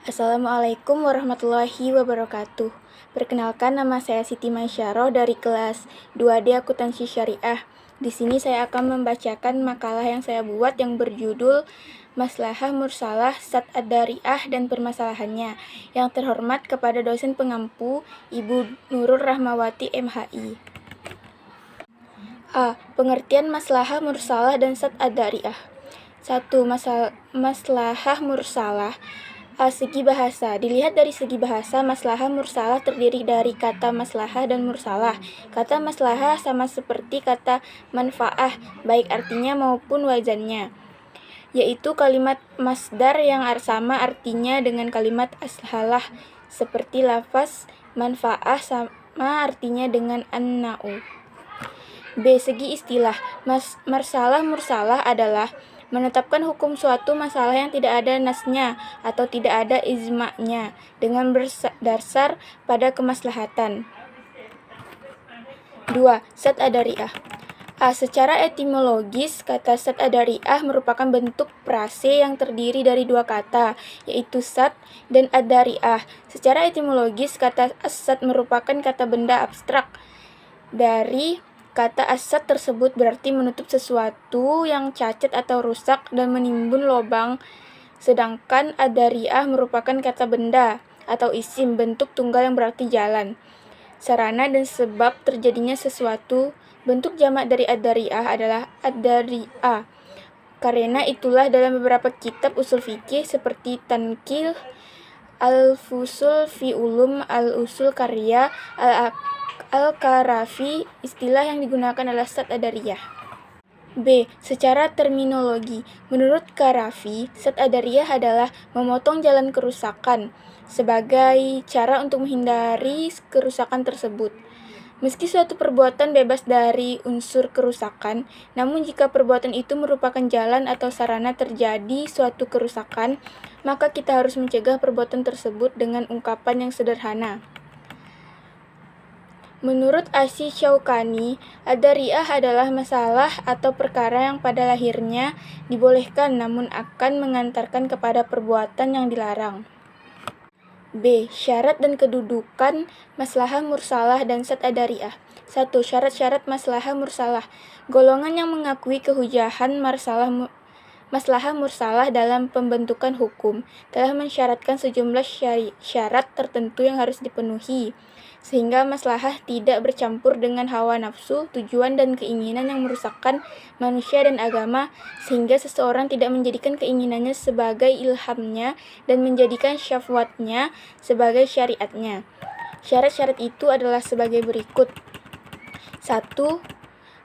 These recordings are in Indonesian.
Assalamualaikum warahmatullahi wabarakatuh. Perkenalkan, nama saya Siti Maisyarah dari kelas 2D Akuntansi Syariah. Di sini saya akan membacakan makalah yang saya buat yang berjudul Maslahah Mursalah Sat Ad-Dari'ah dan Permasalahannya. Yang terhormat kepada dosen pengampu Ibu Nurul Rahmawati MHI. A. Pengertian Maslahah Mursalah dan Sat Ad-Dari'ah. 1. Maslahah Mursalah. Segi bahasa. Dilihat dari segi bahasa, maslahah mursalah terdiri dari kata maslahah dan mursalah. Kata maslahah sama seperti kata manfaah, baik artinya maupun wazannya, yaitu kalimat masdar yang sama artinya dengan kalimat ashalah, seperti lafaz manfaah sama artinya dengan an-na'u. B. Segi istilah. Masalah mursalah adalah menetapkan hukum suatu masalah yang tidak ada nasnya atau tidak ada ijma'nya dengan berdasar pada kemaslahatan. 2. Sat Ad-Dari'ah. Secara etimologis, kata Sat Ad-Dari'ah merupakan bentuk frase yang terdiri dari dua kata, yaitu sat dan ad-dari'ah. Secara etimologis, kata as-sat merupakan kata benda abstrak. Dari kata asat tersebut berarti menutup sesuatu yang cacat atau rusak dan menimbun lubang, sedangkan ad-dari'ah merupakan kata benda atau isim bentuk tunggal yang berarti jalan, sarana dan sebab terjadinya sesuatu. Bentuk jamak dari ad-dari'ah adalah ad-dari'ah. Karena itulah dalam beberapa kitab usul fikih seperti Tanqih al-Fusul fi Ulum al-Usul karya Al-Karafi, istilah yang digunakan adalah Sat Ad-Dariyah. B. Secara terminologi, menurut Karafi, Sat Ad-Dariyah adalah memotong jalan kerusakan sebagai cara untuk menghindari kerusakan tersebut. Meski suatu perbuatan bebas dari unsur kerusakan, namun jika perbuatan itu merupakan jalan atau sarana terjadi suatu kerusakan, maka kita harus mencegah perbuatan tersebut dengan ungkapan yang sederhana. Menurut Asy Syaukani, ad-dari'ah adalah masalah atau perkara yang pada lahirnya dibolehkan namun akan mengantarkan kepada perbuatan yang dilarang. B. Syarat dan kedudukan maslahah mursalah dan sat ad-dari'ah. 1. Syarat-syarat maslahah mursalah. Golongan yang mengakui kehujahan maslahah mursalah dalam pembentukan hukum telah mensyaratkan sejumlah syarat tertentu yang harus dipenuhi, sehingga maslahah tidak bercampur dengan hawa nafsu, tujuan dan keinginan yang merusakkan manusia dan agama, sehingga seseorang tidak menjadikan keinginannya sebagai ilhamnya dan menjadikan syahwatnya sebagai syariatnya. Syarat-syarat itu adalah sebagai berikut. 1.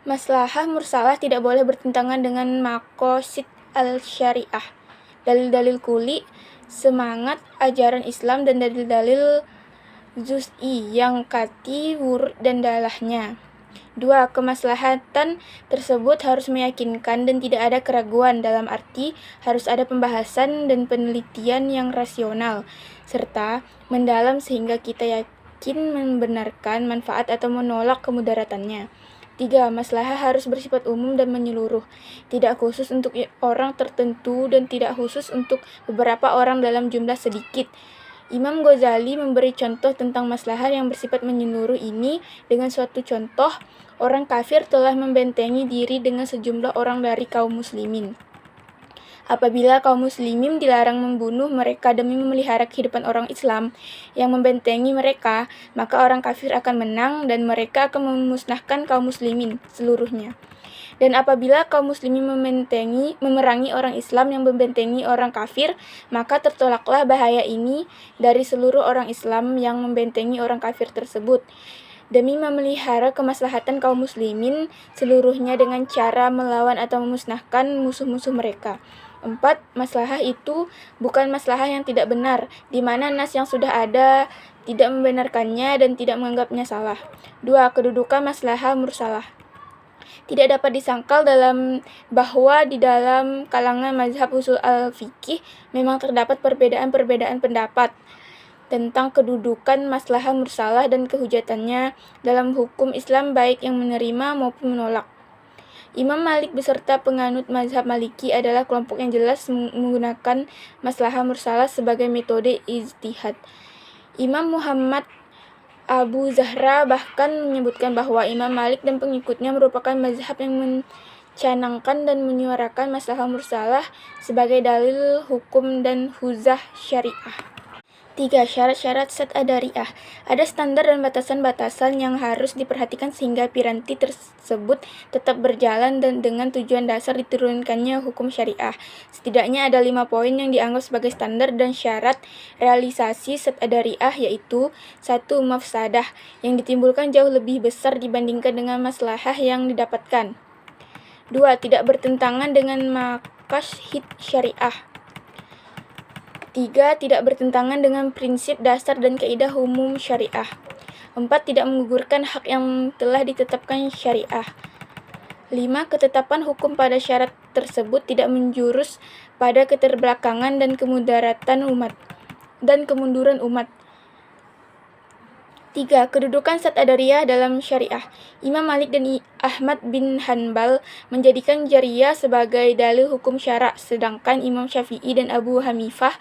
Maslahah mursalah tidak boleh bertentangan dengan maqasid al-syariah, dalil-dalil kuli, semangat ajaran Islam, dan dalil-dalil juz'i yang kati, wurud, dan dalahnya. 2. Kemaslahatan tersebut harus meyakinkan dan tidak ada keraguan, dalam arti harus ada pembahasan dan penelitian yang rasional, serta mendalam sehingga kita yakin membenarkan manfaat atau menolak kemudaratannya. 3. Maslahah harus bersifat umum dan menyeluruh, tidak khusus untuk orang tertentu dan tidak khusus untuk beberapa orang dalam jumlah sedikit. Imam Ghazali memberi contoh tentang maslahah yang bersifat menyeluruh ini dengan suatu contoh, orang kafir telah membentengi diri dengan sejumlah orang dari kaum muslimin. Apabila kaum muslimin dilarang membunuh mereka demi memelihara kehidupan orang Islam yang membentengi mereka, maka orang kafir akan menang dan mereka akan memusnahkan kaum muslimin seluruhnya. Dan apabila kaum muslimin memerangi orang Islam yang membentengi orang kafir, maka tertolaklah bahaya ini dari seluruh orang Islam yang membentengi orang kafir tersebut, demi memelihara kemaslahatan kaum muslimin seluruhnya dengan cara melawan atau memusnahkan musuh-musuh mereka. 4. Maslahah itu bukan maslahah yang tidak benar, di mana nas yang sudah ada tidak membenarkannya dan tidak menganggapnya salah. 2. Kedudukan maslahah mursalah. Tidak dapat disangkal bahwa di dalam kalangan mazhab usul al-fiqih memang terdapat perbedaan-perbedaan pendapat tentang kedudukan maslahah mursalah dan kehujatannya dalam hukum Islam, baik yang menerima maupun menolak. Imam Malik beserta penganut mazhab Maliki adalah kelompok yang jelas menggunakan maslahah mursalah sebagai metode ijtihad. Imam Muhammad Abu Zahra bahkan menyebutkan bahwa Imam Malik dan pengikutnya merupakan mazhab yang mencanangkan dan menyuarakan maslahah mursalah sebagai dalil hukum dan hujjah syariah. 3. Syarat-syarat Sat Adariyah. Ada standar dan batasan-batasan yang harus diperhatikan sehingga piranti tersebut tetap berjalan dan dengan tujuan dasar diturunkannya hukum syariah. Setidaknya ada 5 poin yang dianggap sebagai standar dan syarat realisasi Sat Adariyah, yaitu 1. Mafsadah, yang ditimbulkan jauh lebih besar dibandingkan dengan maslahah yang didapatkan. 2. Tidak bertentangan dengan maqasid syariah. 3. Tidak bertentangan dengan prinsip dasar dan kaidah umum syariah. 4. Tidak menggugurkan hak yang telah ditetapkan syariah. 5. Ketetapan hukum pada syarat tersebut tidak menjurus pada keterbelakangan dan kemunduran umat. 3. Kedudukan Sat Adariyah dalam syariah. Imam Malik dan Ahmad bin Hanbal menjadikan jariyah sebagai dalil hukum syara', sedangkan Imam Syafi'i dan Abu Hanifah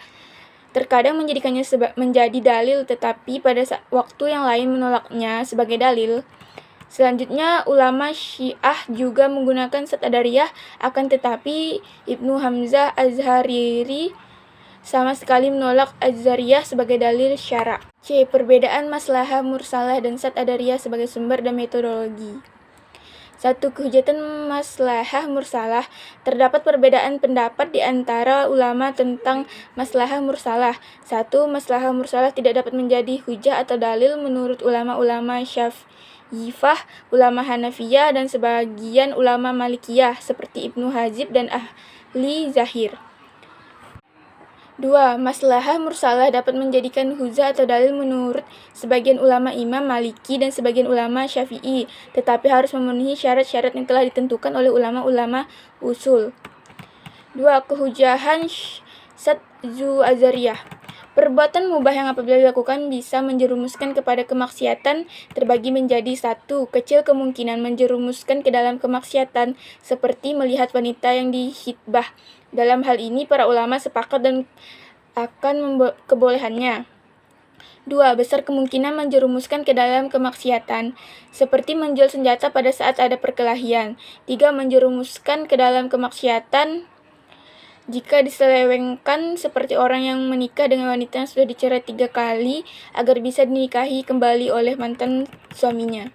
terkadang menjadikannya menjadi dalil, tetapi pada waktu yang lain menolaknya sebagai dalil. Selanjutnya, ulama Syiah juga menggunakan Sat Adariyah, akan tetapi Ibnu Hamzah Az-Zahriri sama sekali menolak Az-Zariyah sebagai dalil syara'. C. Perbedaan maslahah mursalah dan Sat Adariyah sebagai sumber dan metodologi. 1. Kehujatan maslahah mursalah. Terdapat perbedaan pendapat di antara ulama tentang maslahah mursalah. 1. Maslahah mursalah tidak dapat menjadi hujah atau dalil menurut ulama-ulama Syafi'iyah, ulama Hanafiyah, dan sebagian ulama Malikiyah seperti Ibnu Hazm dan ahli Zahir. 2. Maslahah mursalah dapat menjadikan hujah atau dalil menurut sebagian ulama Imam Maliki dan sebagian ulama Syafi'i, tetapi harus memenuhi syarat-syarat yang telah ditentukan oleh ulama-ulama usul. 2. Kehujahan Sat Azariyah. Perbuatan mubah yang apabila dilakukan bisa menjerumuskan kepada kemaksiatan terbagi menjadi 1. Kecil kemungkinan menjerumuskan ke dalam kemaksiatan, seperti melihat wanita yang dihitbah. Dalam hal ini para ulama sepakat dan akan kebolehannya. 2. Besar kemungkinan menjerumuskan ke dalam kemaksiatan, seperti menjual senjata pada saat ada perkelahian. 3. Menjerumuskan ke dalam kemaksiatan jika diselewengkan, seperti orang yang menikah dengan wanita yang sudah dicerai 3 kali agar bisa dinikahi kembali oleh mantan suaminya.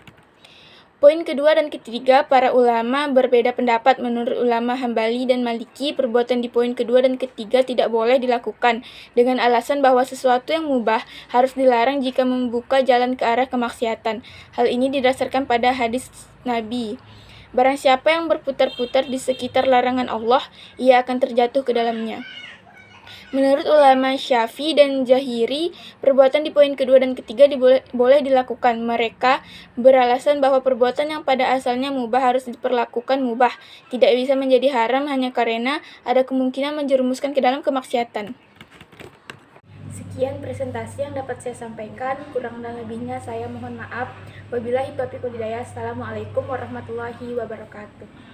Poin kedua dan ketiga, para ulama berbeda pendapat. Menurut ulama Hambali dan Maliki, perbuatan di poin kedua dan ketiga tidak boleh dilakukan dengan alasan bahwa sesuatu yang mubah harus dilarang jika membuka jalan ke arah kemaksiatan. Hal ini didasarkan pada hadis Nabi. Barang siapa yang berputar-putar di sekitar larangan Allah, ia akan terjatuh ke dalamnya. Menurut ulama Syafi'i dan Zahiri, perbuatan di poin kedua dan ketiga boleh dilakukan. Mereka beralasan bahwa perbuatan yang pada asalnya mubah harus diperlakukan mubah, tidak bisa menjadi haram hanya karena ada kemungkinan menjerumuskan ke dalam kemaksiatan. Sekian presentasi yang dapat saya sampaikan, kurang dan lebihnya saya mohon maaf. Wabillahi taufiq wal hidayah. Assalamualaikum warahmatullahi wabarakatuh.